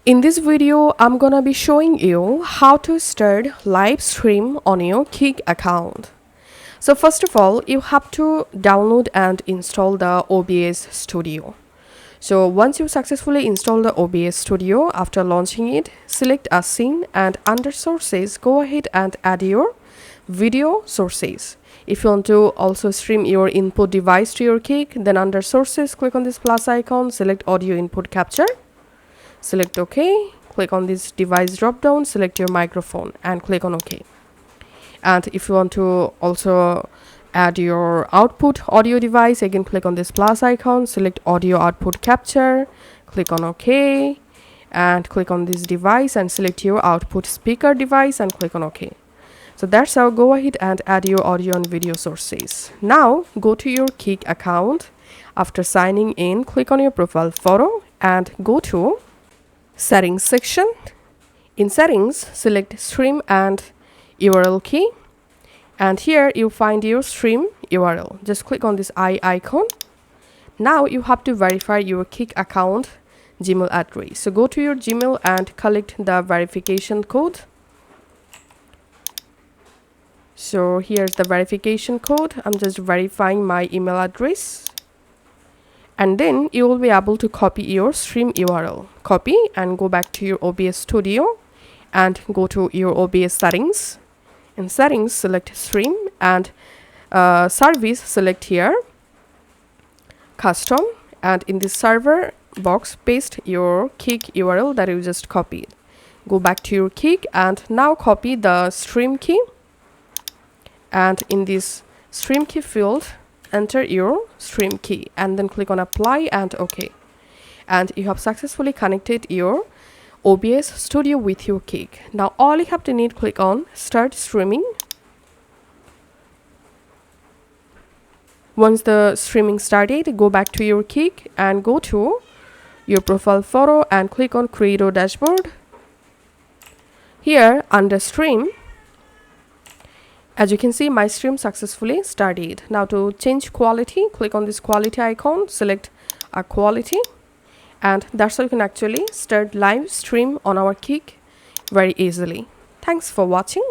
In this video, I'm gonna be showing you how to start live stream on your Kik account. So first of all, you have to download and install the OBS Studio. So once you successfully install the OBS Studio, after launching it, select a scene and under sources, go ahead and add your video sources. If you want to also stream your input device to your Kik, then under sources, click on this plus icon, select audio input capture. Select OK, click on this device drop down, select your microphone and click on OK. And if you want to also add your output audio device, again click on this plus icon, select audio output capture, click on OK and click on this device and select your output speaker device and click on OK. So that's how go ahead and add your audio and video sources. Now go to your Kik account. After signing in, click on your profile photo and go to settings section. In settings, select stream and URL key, and here you find your stream URL. Just click on this eye icon. Now you have to verify your Kik account Gmail address. So go to your Gmail and collect the verification code. So here's the verification code. I'm just verifying my email address. And then you will be able to copy your stream URL. Copy and go back to your OBS Studio and go to your OBS settings. In settings, select stream and service, select here custom, and in this server box paste your Kik URL that you just copied. Go back to your Kik and now copy the stream key, and in this stream key field enter your stream key and then click on apply and OK. And you have successfully connected your OBS Studio with your Kik. Now all you have to need, click on start streaming. Once the streaming started, go back to your Kik and go to your profile photo and click on creator dashboard. Here under stream, as you can see, my stream successfully started. Now to change quality, click on this quality icon, select a quality, and that's how you can actually start live stream on our Kik very easily. Thanks for watching.